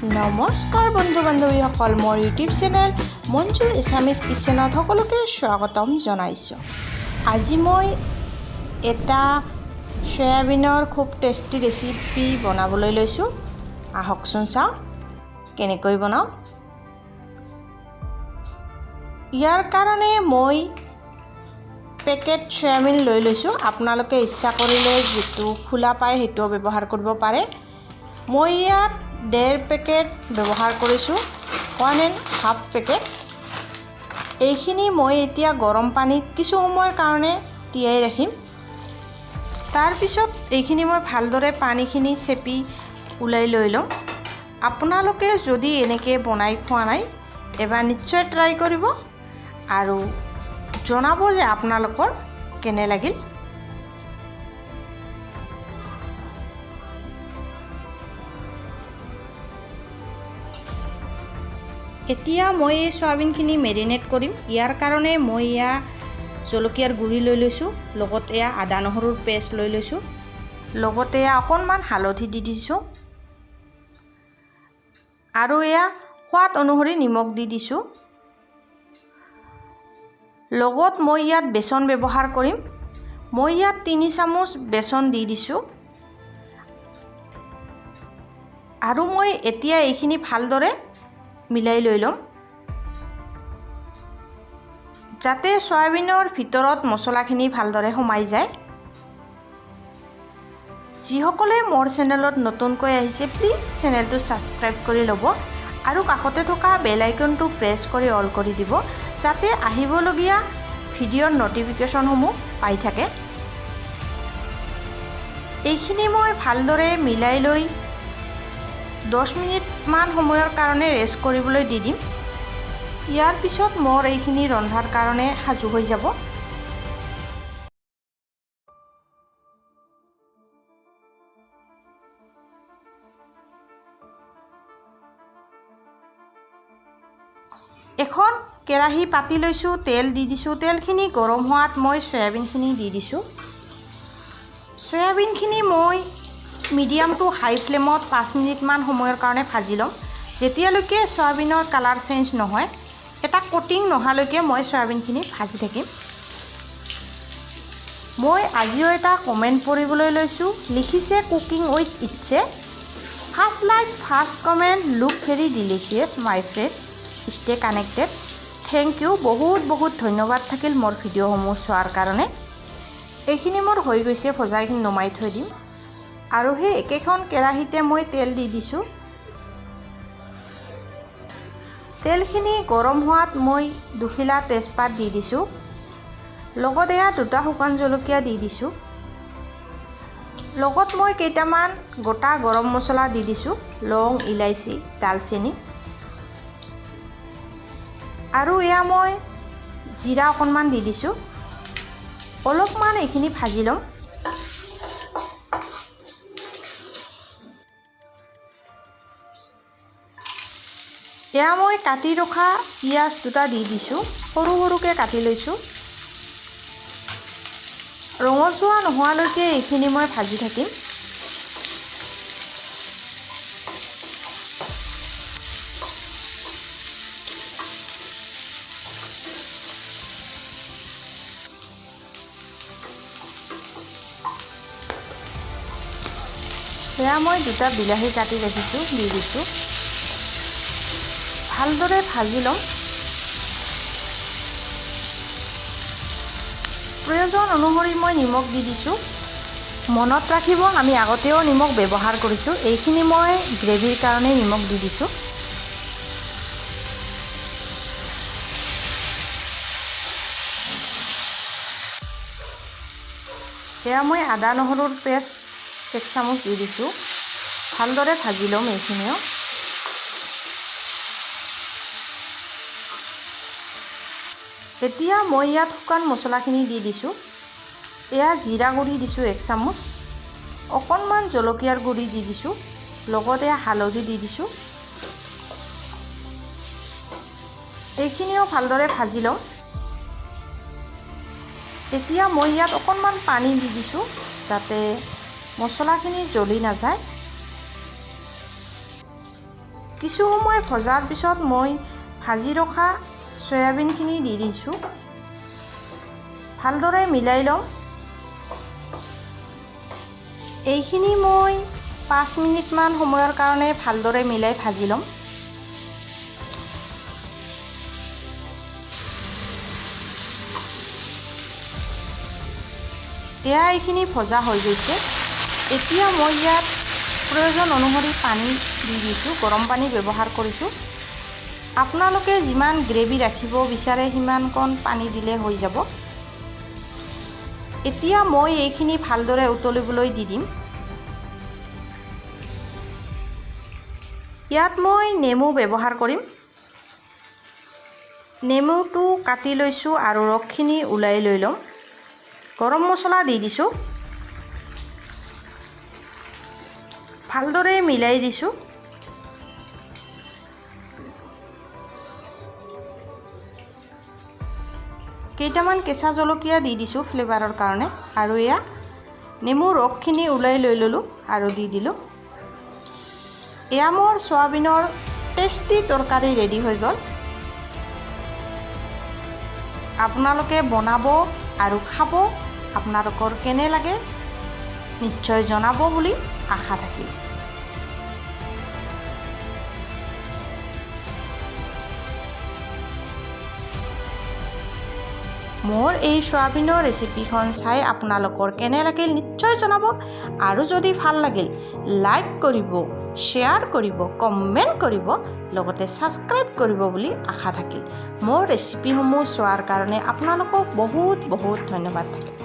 নমস্কাৰ বন্ধু বান্ধৱীসকল, মোৰ ইউটিউব চেনেল মঞ্জু এছামিজ কিচেনত সকলোকে স্বাগতম জনাইছোঁ। আজি মই এটা সয়াবিনৰ খুব টেষ্টি ৰেচিপি বনাবলৈ লৈছোঁ। আহকচোন চাওঁ কেনেকৈ বনাওঁ। ইয়াৰ কাৰণে মই পেকেট সয়াবিন লৈ লৈছোঁ। আপোনালোকে ইচ্ছা কৰিলে যিটো খোলা পায় সেইটোও ব্যৱহাৰ কৰিব পাৰে। মই ইয়াত 1.5 পেকেট ব্যৱহাৰ কৰিছোঁ, 1.5 পেকেট। এইখিনি মই এতিয়া গৰম পানীত কিছু সময়ৰ কাৰণে তিয়াই ৰাখিম। তাৰপিছত এইখিনি মই ভালদৰে পানীখিনি চেপি ওলাই লৈ ল'ম। আপোনালোকে যদি এনেকৈ বনাই খোৱা নাই, এবাৰ নিশ্চয় ট্ৰাই কৰিব আৰু জনাব যে আপোনালোকৰ কেনে লাগিল। এতিয়া মই এই সয়াবিনখিনি মেৰিনেট কৰিম। ইয়াৰ কাৰণে মই জলকীয়াৰ গুড়ি লৈ লৈছোঁ, লগতে আদা নহৰুৰ পেষ্ট লৈ লৈছোঁ, লগতে অকণমান হালধি দি দিছোঁ আৰু সোৱাদ অনুসৰি নিমখ দি দিছোঁ। লগত মই ইয়াত বেচন ব্যৱহাৰ কৰিম। মই ইয়াত 3 চামুচ বেচন দি দিছোঁ আৰু মই এতিয়া এইখিনি ভালদৰে মিলাই লৈ ল'ম, যাতে সয়াবিনৰ ভিতৰত মছলাখিনি ভালদৰে সোমাই যায়। যিসকলে মোৰ চেনেলত নতুনকৈ আহিছে, প্লিজ চেনেলটো ছাবস্ক্ৰাইব কৰি ল'ব আৰু কাষতে থকা বেল আইকনটো প্ৰেছ কৰি অল কৰি দিব, যাতে আহিবলগীয়া ভিডিঅ'ৰ নটিফিকেশ্যনসমূহ পাই থাকে। এইখিনি মই ভালদৰে মিলাই লৈ 10 মিনিটমান সময়ৰ কাৰণে ৰেষ্ট কৰিবলৈ দি দিম। ইয়াৰ পিছত মোৰ এইখিনি ৰন্ধাৰ কাৰণে সাজু হৈ যাব। এখন কেৰাহী পাতি লৈছোঁ, তেল দি দিছোঁ। তেলখিনি গৰম হোৱাত মই সয়াবিনখিনি দি দিছোঁ। সয়াবিনখিনি মই মিডিয়াম টু হাই ফ্লেমত 5 মিনিটমান সময়ৰ কাৰণে ভাজি ল'ম। যেতিয়ালৈকে সয়াবিনৰ কালাৰ চেঞ্জ নহয়, এটা কোটিং নোহোৱালৈকে মই সয়াবিনখিনি ভাজি থাকিম। মই আজিও এটা কমেণ্ট পঢ়িবলৈ লৈছোঁ, লিখিছে cooking with Ichchhe. First like first comment, look very delicious my friend, stay connected. Thank you, বহুত ধন্যবাদ থাকিল মোৰ ভিডিঅ'সমূহ চোৱাৰ কাৰণে। এইখিনি মোৰ হৈ গৈছে, ভজাইখিনি নমাই থৈ দিম আৰু সেই একেখন কেৰাহীতে মই তেল দি দিছোঁ। তেলখিনি গৰম হোৱাত মই 2 খিলা তেজপাত দি দিছোঁ, লগতে 2টা শুকান জলকীয়া দি দিছোঁ, লগত মই কেইটামান গোটা গৰম মছলা দি দিছোঁ, লং, ইলাইচি, ডালচেনি আৰু মই জিৰা অকণমান দি দিছোঁ। অলপমান এইখিনি ভাজি ল'ম। মই কাটি ৰখা পিঁয়াজ 2টা দি দিছোঁ, সৰু সৰুকৈ কাটি লৈছোঁ। ৰঙচুৱা নোহোৱালৈকে এইখিনি মই ভাজি থাকিম। মই 2টা বিলাহী কাটি ৰাখিছোঁ, দি দিছোঁ। ভালদৰে ভাজি ল'ম। প্ৰয়োজন অনুসৰি মই নিমখ দি দিছোঁ। মনত ৰাখিব, আমি আগতেও নিমখ ব্যৱহাৰ কৰিছোঁ। এইখিনি মই গ্ৰেভিৰ কাৰণে নিমখ দি দিছোঁ। মই আদা নহৰুৰ পেষ্ট 1 চামুচ দি দিছোঁ। ভালদৰে ভাজি ল'ম এইখিনিও। এতিয়া মই ইয়াত শুকান মছলাখিনি দি দিছোঁ। জিৰা গুড়ি দিছোঁ 1 চামুচ, অকণমান জলকীয়াৰ গুড়ি দি দিছোঁ, লগতে হালধি দি দিছোঁ। এইখিনিও ভালদৰে ভাজি ল'ম। এতিয়া মই ইয়াত অকণমান পানী দি দিছোঁ, যাতে মছলাখিনি জ্বলি নাযায়। কিছু সময় ভজাৰ পিছত মই ভাজি ৰখা সয়াবিনখিনি দি দিছোঁ। ভালদৰে মিলাই ল'ম। এইখিনি মই 5 মিনিটমান সময়ৰ কাৰণে ভালদৰে মিলাই ভাজি ল'ম। এইখিনি ভজা হৈ গৈছে। এতিয়া মই ইয়াত প্ৰয়োজন অনুসৰি পানী দি দিছোঁ। গৰম পানী ব্যৱহাৰ কৰিছোঁ। আপোনালোকে যিমান গ্ৰেভি ৰাখিব বিচাৰে সিমানকণ পানী দিলে হৈ যাব। এতিয়া মই এইখিনি ভালদৰে উতলিবলৈ দি দিম। ইয়াত মই নেমু ব্যৱহাৰ কৰিম। নেমুটো কাটি লৈছোঁ আৰু ৰসখিনি ওলাই লৈ ল'ম। গৰম মছলা দি দিছোঁ। ভালদৰে মিলাই দিছোঁ। কেইটামান কেঁচা জলকীয়া দি দিছোঁ ফ্লেভাৰৰ কাৰণে আৰু এয়া নেমুৰ ৰসখিনি ওলাই লৈ ল'লোঁ আৰু দি দিলোঁ। এয়া মোৰ চয়াবিনৰ টেষ্টি তৰকাৰী ৰেডি হৈ গ'ল। আপোনালোকে বনাব আৰু খাব। আপোনালোকৰ কেনে লাগে নিশ্চয় জনাব বুলি আশা থাকিল। মোৰ এই চয়াবিনৰ ৰেচিপিখন চাই আপোনালোকৰ কেনে লাগিল নিশ্চয় জনাব। আৰু যদি ভাল লাগিল লাইক কৰিব, শ্বেয়াৰ কৰিব, কমেণ্ট কৰিব, লগতে ছাবস্ক্ৰাইব কৰিব বুলি আশা থাকিল। মোৰ ৰেচিপিসমূহ চোৱাৰ কাৰণে আপোনালোকক বহুত বহুত ধন্যবাদ থাকিল।